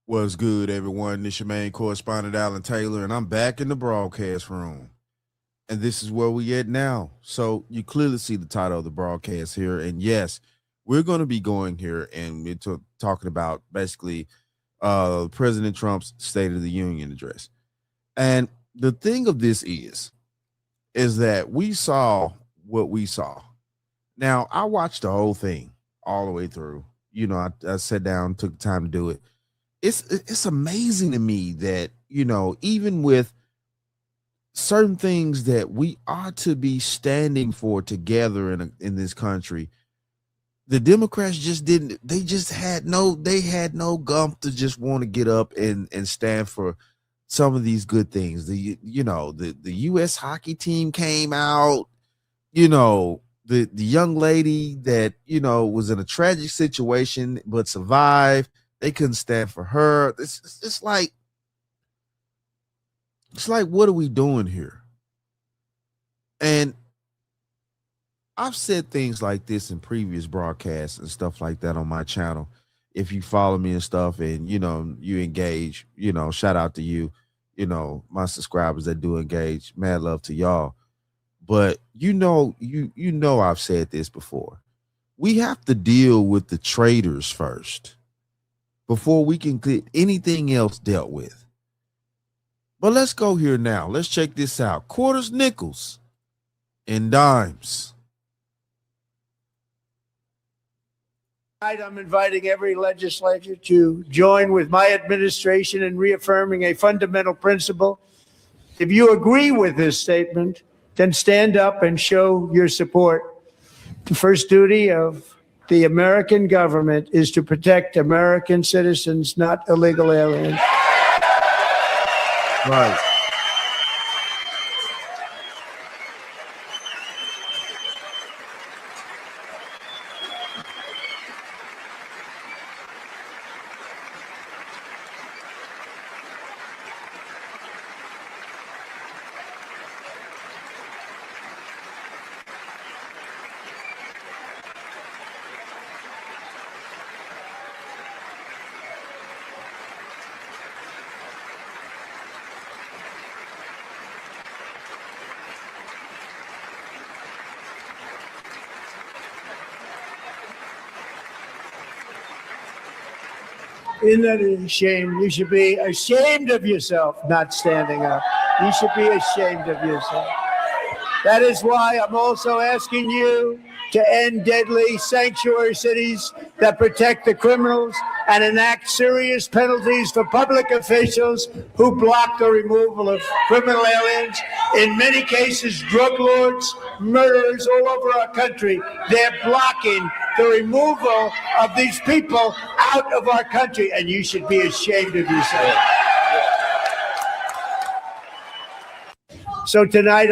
What's good, everyone? This your main correspondent, Alan Taylor, and I'm back in the broadcast room. And this is where we at now. So you clearly see the title of the broadcast here. And yes, we're going to be going here and we're talking about basically President Trump's State of the Union address. And the thing of this is that we saw what we saw. Now, I watched the whole thing all the way through. I sat down, took the time to do it. It's amazing to me that even with certain things that we ought to be standing for together in this country, the Democrats just didn't. They had no gump to just want to get up and stand for some of these good things. The U.S. hockey team came out. The young lady that was in a tragic situation but survived. They couldn't stand for her. It's like what are we doing here? And I've said things like this in previous broadcasts and stuff like that on my channel. If you follow me and stuff and you engage, shout out to you, my subscribers that do engage. Mad love to y'all. But I've said this before. We have to deal with the traitors first before we can get anything else dealt with. But let's go here now. Let's check this out. Quarters, nickels, and dimes. I'm inviting every legislator to join with my administration in reaffirming a fundamental principle. If you agree with this statement, then stand up and show your support. The first duty of the American government is to protect American citizens, not illegal aliens. Right. Isn't that a shame? You should be ashamed of yourself not standing up. You should be ashamed of yourself. That is why I'm also asking you to end deadly sanctuary cities that protect the criminals and enact serious penalties for public officials who block the removal of criminal aliens. In many cases, drug lords, murderers all over our country, they're blocking the removal of these people out of our country, and you should be ashamed of yourself. So tonight,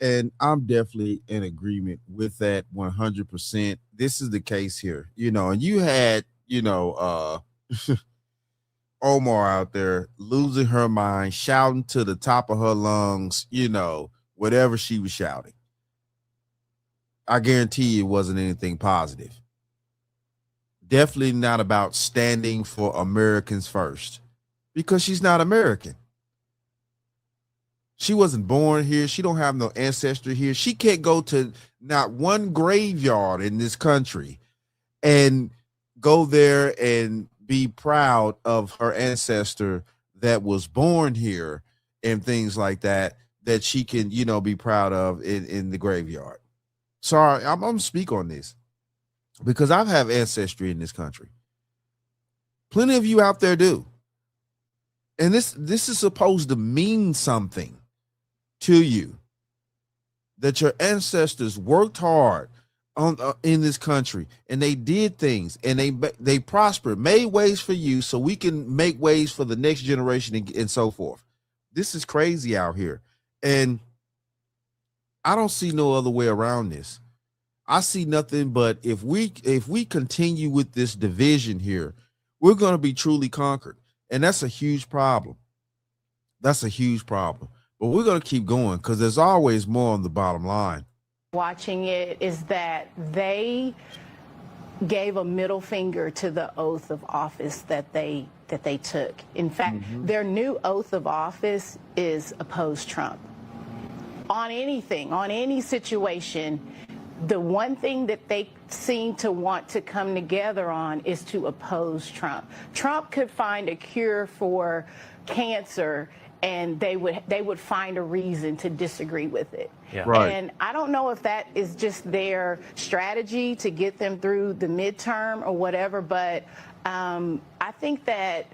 and I'm definitely in agreement with that 100%. This is the case here, and you had, Omar out there losing her mind, shouting to the top of her lungs, whatever she was shouting. I guarantee it wasn't anything positive. Definitely not about standing for Americans first, because she's not American. She wasn't born here. She don't have no ancestry here. She can't go to not one graveyard in this country and go there and be proud of her ancestor that was born here and things like that she can, be proud of in the graveyard. Sorry, I'm going to speak on this because I have ancestry in this country. Plenty of you out there do. And this is supposed to mean something to you, that your ancestors worked hard on in this country and they did things and they prospered, made ways for you so we can make ways for the next generation and so forth. This is crazy out here. And I don't see no other way around this. I see nothing but if we continue with this division here, we're going to be truly conquered. And that's a huge problem. That's a huge problem. But we're going to keep going because there's always more on the bottom line. Watching it is that they gave a middle finger to the oath of office that they took. In fact, their new oath of office is oppose Trump. On anything, on any situation, the one thing that they seem to want to come together on is to oppose Trump. Trump could find a cure for cancer, and they would find a reason to disagree with it. Yeah. Right. And I don't know if that is just their strategy to get them through the midterm or whatever, but I think that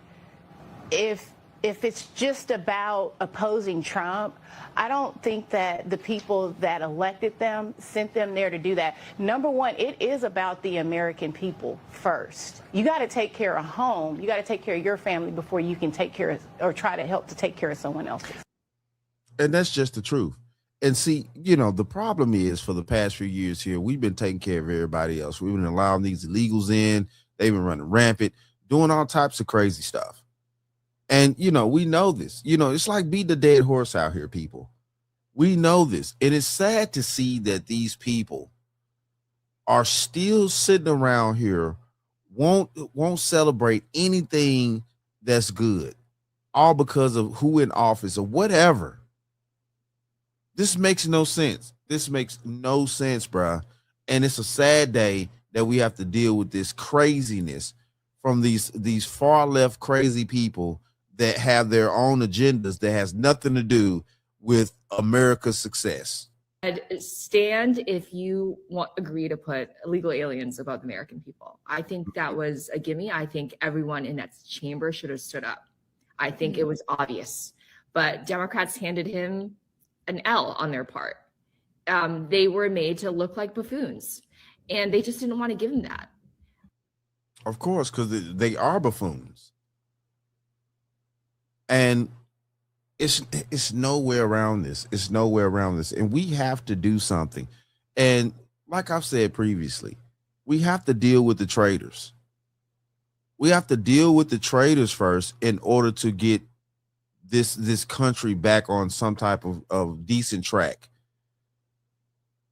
if it's just about opposing Trump, I don't think that the people that elected them sent them there to do that. Number one, it is about the American people first. You got to take care of home. You got to take care of your family before you can take care of or try to help to take care of someone else's. And that's just the truth. And see, you know, the problem is for the past few years here, we've been taking care of everybody else. We've been allowing these illegals in. They've been running rampant, doing all types of crazy stuff. And, you know, we know this. You know, it's like beat the dead horse out here, people. We know this. And it's sad to see that these people are still sitting around here, won't celebrate anything that's good, all because of who in office or whatever. This makes no sense. This makes no sense, bruh. And it's a sad day that we have to deal with this craziness from these far left crazy people that have their own agendas that has nothing to do with America's success. And stand if you agree to put illegal aliens above the American people. I think that was a gimme. I think everyone in that chamber should have stood up. I think it was obvious, but Democrats handed him an L on their part. They were made to look like buffoons, and they just didn't want to give him that. Of course, because they are buffoons. And it's nowhere around this. It's nowhere around this. And we have to do something. And like I've said previously, we have to deal with the traitors. We have to deal with the traitors first in order to get this country back on some type of decent track.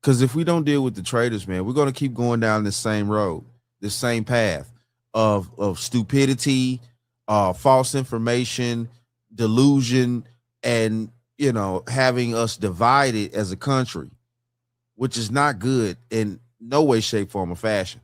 Because if we don't deal with the traitors, man, we're going to keep going down this same road, this same path of stupidity, false information, delusion, and, you know, having us divided as a country, which is not good in no way, shape, form, or fashion.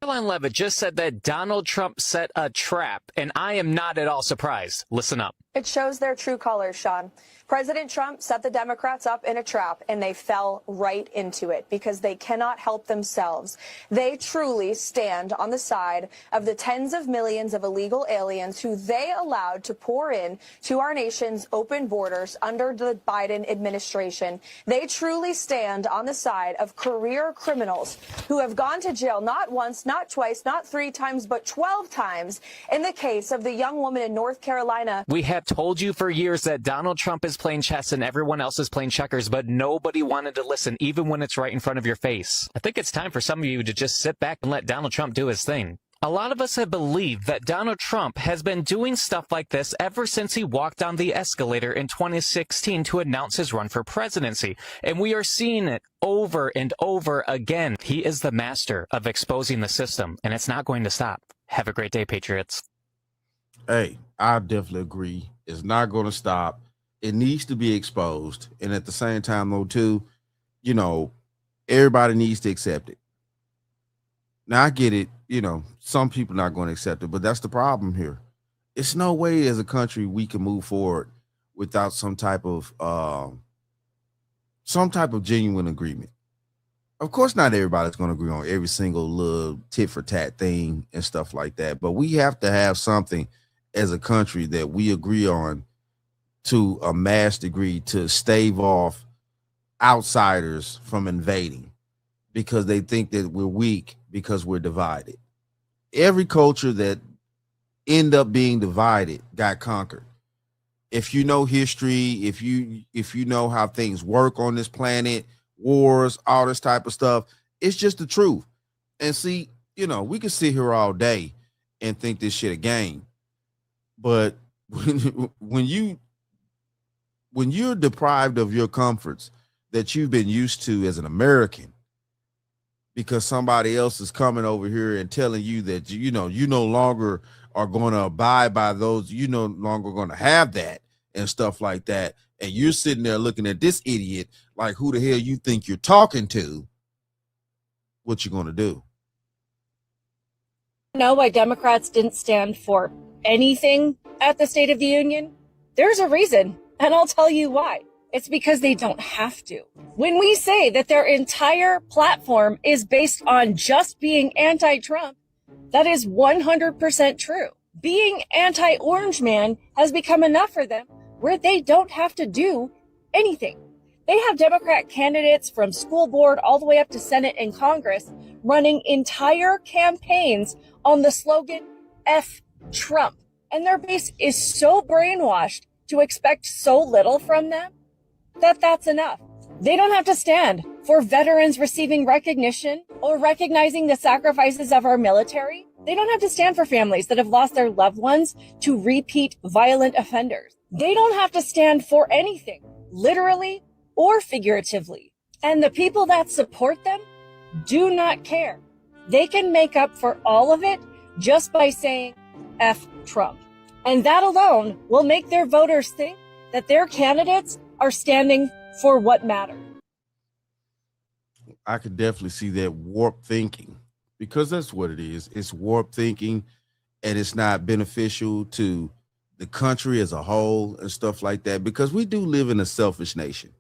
Caroline Levitt just said that Donald Trump set a trap, and I am not at all surprised. Listen up. It shows their true colors, Sean. President Trump set the Democrats up in a trap, and they fell right into it because they cannot help themselves. They truly stand on the side of the tens of millions of illegal aliens who they allowed to pour in to our nation's open borders under the Biden administration. They truly stand on the side of career criminals who have gone to jail not once, not twice, not 3 times, but 12 times in the case of the young woman in North Carolina. We have told you for years that Donald Trump is playing chess and everyone else is playing checkers, but nobody wanted to listen, even when it's right in front of your face. I think it's time for some of you to just sit back and let Donald Trump do his thing. A lot of us have believed that Donald Trump has been doing stuff like this ever since he walked down the escalator in 2016 to announce his run for presidency. And we are seeing it over and over again. He is the master of exposing the system, and it's not going to stop. Have a great day, Patriots. Hey, I definitely agree. It's not going to stop. It needs to be exposed. And at the same time, though, too, you know, everybody needs to accept it. Now, I get it. You know, some people are not going to accept it, but that's the problem here. It's no way as a country we can move forward without some type of genuine agreement. Of course, not everybody's going to agree on every single little tit for tat thing and stuff like that, but we have to have something as a country that we agree on to a mass degree to stave off outsiders from invading because they think that we're weak because we're divided. Every culture that end up being divided got conquered. If you know history, if you know how things work on this planet, wars, all this type of stuff, it's just the truth. And see, you know, we can sit here all day and think this shit a game, but when you're deprived of your comforts that you've been used to as an American, because somebody else is coming over here and telling you that you know you no longer are going to abide by those, you no longer going to have that and stuff like that, and you're sitting there looking at this idiot like, who the hell you think you're talking to? What you going to do? Know why Democrats didn't stand for anything at the State of the Union? There's a reason, and I'll tell you why. It's because they don't have to. When we say that their entire platform is based on just being anti-Trump, that is 100% true. Being anti-Orange Man has become enough for them where they don't have to do anything. They have Democrat candidates from school board all the way up to Senate and Congress running entire campaigns on the slogan, F Trump. And their base is so brainwashed to expect so little from them that that's enough. They don't have to stand for veterans receiving recognition or recognizing the sacrifices of our military. They don't have to stand for families that have lost their loved ones to repeat violent offenders. They don't have to stand for anything, literally or figuratively. And the people that support them do not care. They can make up for all of it just by saying F Trump. And that alone will make their voters think that their candidates are standing for what matters. I could definitely see that warped thinking, because that's what it is. It's warped thinking, and it's not beneficial to the country as a whole and stuff like that, because we do live in a selfish nation.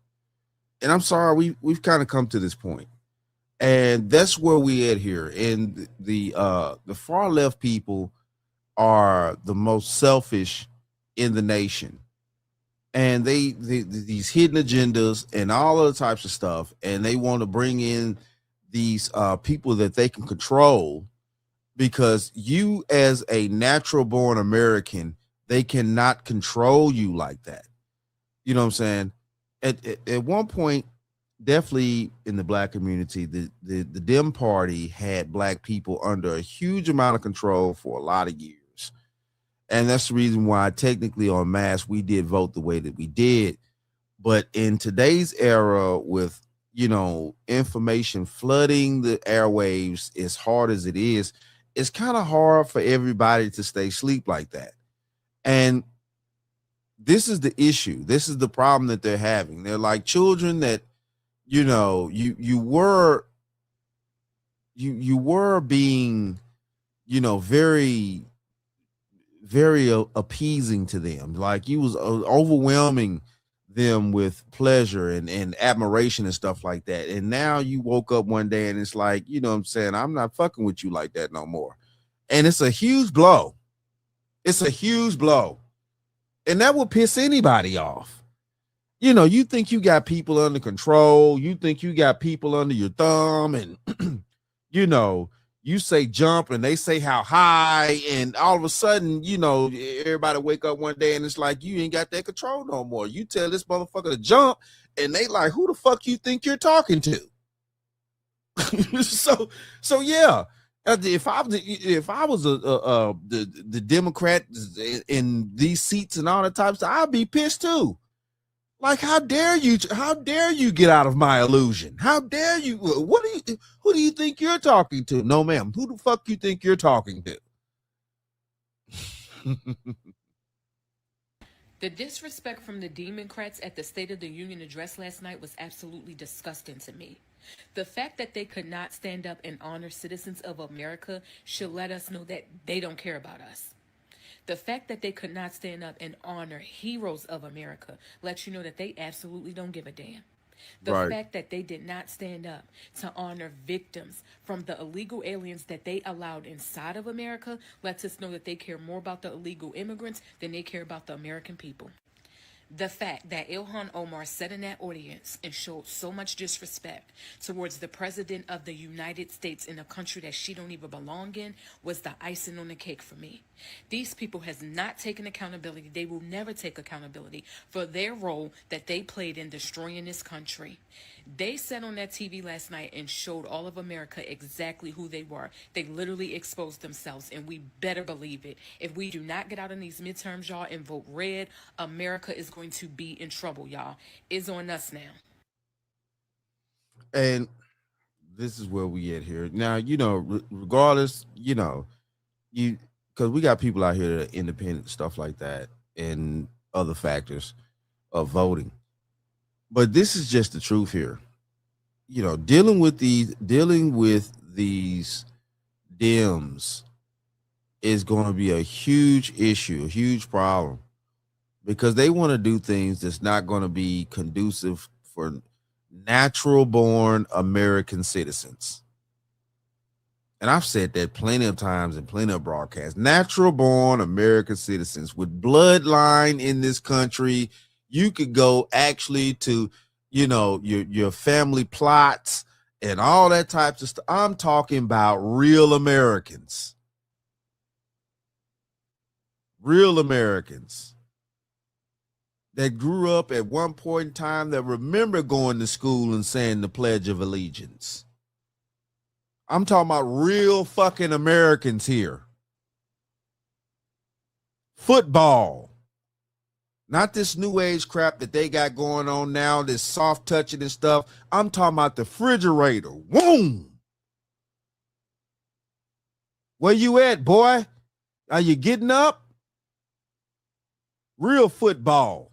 And I'm sorry, we've kind of come to this point. And that's where we at here. And the far left people are the most selfish in the nation. And they these hidden agendas and all other types of stuff, and they want to bring in these people that they can control, because you, as a natural born American, they cannot control you like that. You know what I'm saying? At one point, definitely in the black community, the Dem party had black people under a huge amount of control for a lot of years. And that's the reason why technically en masse we did vote the way that we did. But in today's era, with, you know, information flooding the airwaves as hard as it is, it's kind of hard for everybody to stay asleep like that. And this is the issue. This is the problem that they're having. They're like children that, you know, you were being, you know, very appeasing to them. Like you was overwhelming them with pleasure and admiration and stuff like that. And now you woke up one day and it's like, you know what I'm saying, I'm not fucking with you like that no more. And it's a huge blow. It's a huge blow. And that will piss anybody off. You know, you think you got people under control. You think you got people under your thumb, and you know, you say jump and they say how high, and all of a sudden, you know, everybody wake up one day and it's like you ain't got that control no more. You tell this motherfucker to jump and they like, who the fuck you think you're talking to? so yeah. If I was the Democrat in these seats and all the types, I'd be pissed too. Like, how dare you get out of my illusion? How dare you? Who do you think you're talking to? No, ma'am. Who the fuck you think you're talking to? The disrespect from the Democrats at the State of the Union address last night was absolutely disgusting to me. The fact that they could not stand up and honor citizens of America should let us know that they don't care about us. The fact that they could not stand up and honor heroes of America lets you know that they absolutely don't give a damn. The Right. fact that they did not stand up to honor victims from the illegal aliens that they allowed inside of America lets us know that they care more about the illegal immigrants than they care about the American people. The fact that Ilhan Omar sat in that audience and showed so much disrespect towards the president of the United States in a country that she don't even belong in was the icing on the cake for me. These people has not taken accountability. They will never take accountability for their role that they played in destroying this country. They sat on that TV last night and showed all of America exactly who they were. They literally exposed themselves, and we better believe it. If we do not get out in these midterms, y'all, and vote red, America is going to be in trouble, y'all. It's on us now. And this is where we at here now. Regardless, you because we got people out here that are independent, stuff like that, and other factors of voting. But this is just the truth here. Dealing with these Dems is going to be a huge issue, a huge problem, because they want to do things that's not going to be conducive for natural born American citizens. And I've said that plenty of times in plenty of broadcasts. Natural born American citizens with bloodline in this country. You could go actually to, your family plots and all that types of stuff. I'm talking about real Americans. Real Americans that grew up at one point in time that remember going to school and saying the Pledge of Allegiance. I'm talking about real fucking Americans here. Football. Not this new age crap that they got going on now, this soft touching and stuff. I'm talking about the refrigerator. Boom. Where you at, boy? Are you getting up? Real football.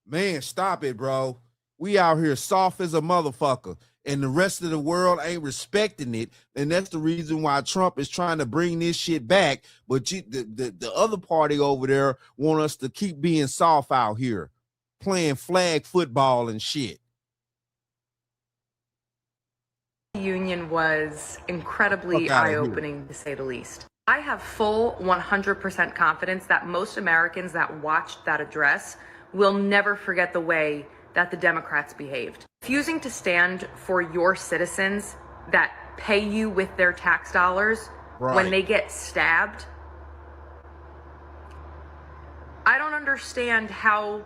Man, stop it, bro. We out here soft as a motherfucker, and the rest of the world ain't respecting it. And that's the reason why Trump is trying to bring this shit back. But the other party over there want us to keep being soft out here, playing flag football and shit. The union was incredibly eye-opening, to say the least. I have full 100% confidence that most Americans that watched that address will never forget the way that the Democrats behaved. Refusing to stand for your citizens that pay you with their tax dollars when they get stabbed. I don't understand how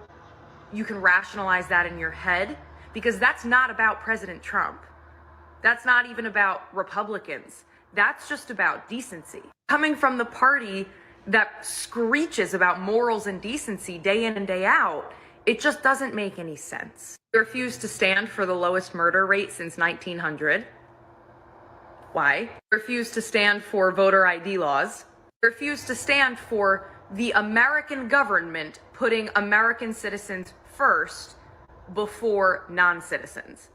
you can rationalize that in your head, because that's not about President Trump. That's not even about Republicans. That's just about decency. Coming from the party that screeches about morals and decency day in and day out, it just doesn't make any sense. They refuse to stand for the lowest murder rate since 1900. Why? They refuse to stand for voter ID laws. They refuse to stand for the American government putting American citizens first before non-citizens.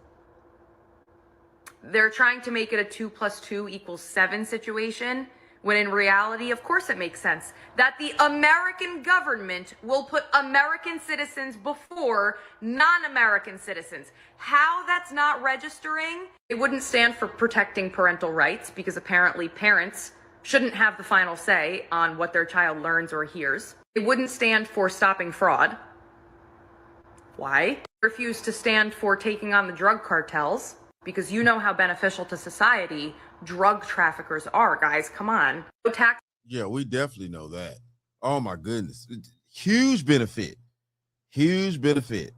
They're trying to make it a 2 + 2 = 7 situation, when in reality, of course it makes sense that the American government will put American citizens before non-American citizens. How that's not registering? It wouldn't stand for protecting parental rights, because apparently parents shouldn't have the final say on what their child learns or hears. It wouldn't stand for stopping fraud. Why? Refuse to stand for taking on the drug cartels, because you know how beneficial to society drug traffickers are, guys. Come on. No tax. Yeah, we definitely know that. Oh my goodness. Huge benefit. Huge benefit,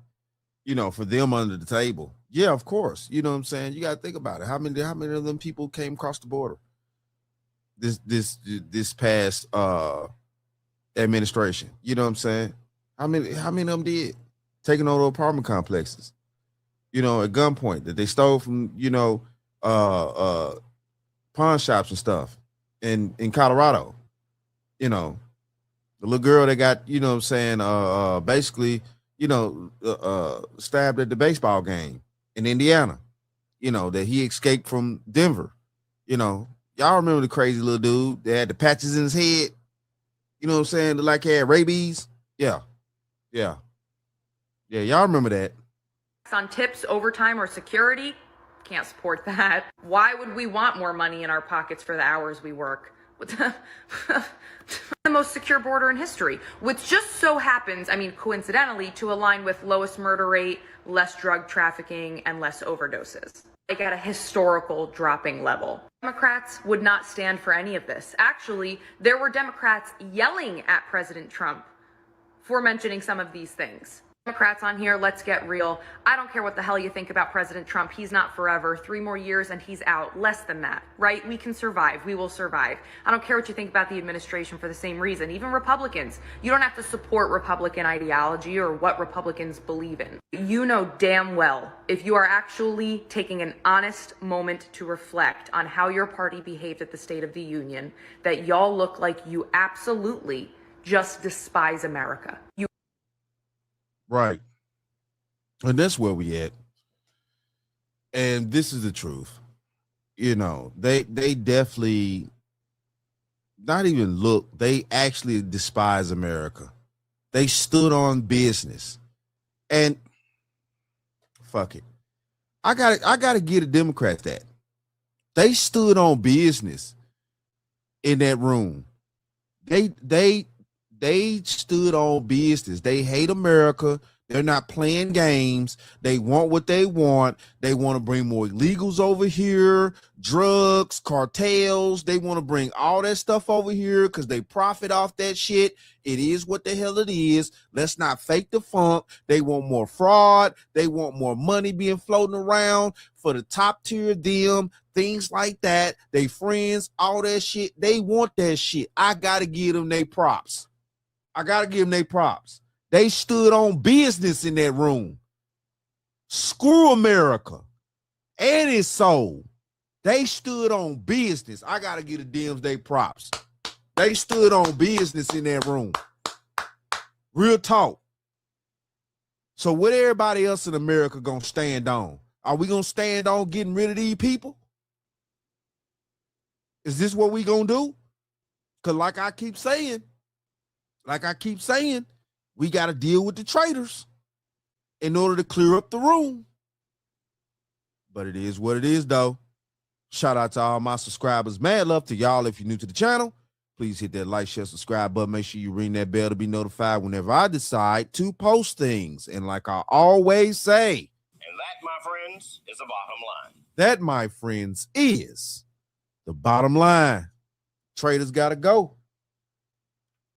for them under the table. Yeah, of course. You know what I'm saying? You got to think about it. How many of them people came across the border this past administration? You know what I'm saying? How many of them did? Taking over apartment complexes, at gunpoint, that they stole from, pawn shops and stuff in Colorado. The little girl that got, basically, stabbed at the baseball game in Indiana, that he escaped from Denver. Y'all remember the crazy little dude that had the patches in his head, like he had rabies. Yeah. Y'all remember that. On tips, overtime, or security. Can't support that. Why would we want more money in our pockets for the hours we work? The most secure border in history, which just so happens, coincidentally, to align with lowest murder rate, less drug trafficking, and less overdoses. Like at a historical dropping level. Democrats would not stand for any of this. Actually, there were Democrats yelling at President Trump for mentioning some of these things. Democrats on here, let's get real. I don't care what the hell you think about President Trump. He's not forever. 3 more years and he's out. Less than that, right? We can survive. We will survive. I don't care what you think about the administration for the same reason. Even Republicans, you don't have to support Republican ideology or what Republicans believe in. You know damn well, if you are actually taking an honest moment to reflect on how your party behaved at the State of the Union, that y'all look like you absolutely just despise America. Right. And that's where we at. And this is the truth. You know, they definitely not even look, they actually despise America. They stood on business. And fuck it. I gotta give the Democrats that. They stood on business in that room. They stood on business. They hate America. They're not playing games. They want what they want. They want to bring more illegals over here, drugs, cartels. They want to bring all that stuff over here because they profit off that shit. It is what the hell it is. Let's not fake the funk. They want more fraud. They want more money being floating around for the top tier of them, things like that. They friends, all that shit. They want that shit. I got to give them their props. I got to give them their props. They stood on business in that room. Screw America and its soul. They stood on business. I got to give the Dems their props. They stood on business in that room. Real talk. So what everybody else in America going to stand on? Are we going to stand on getting rid of these people? Is this what we going to do? Because like I keep saying, we got to deal with the traitors in order to clear up the room. But it is what it is, though. Shout out to all my subscribers. Mad love to y'all. If you're new to the channel, please hit that like, share, subscribe button. Make sure you ring that bell to be notified whenever I decide to post things. And like I always say, and that, my friends, is the bottom line. That, my friends, is the bottom line. Traitors got to go.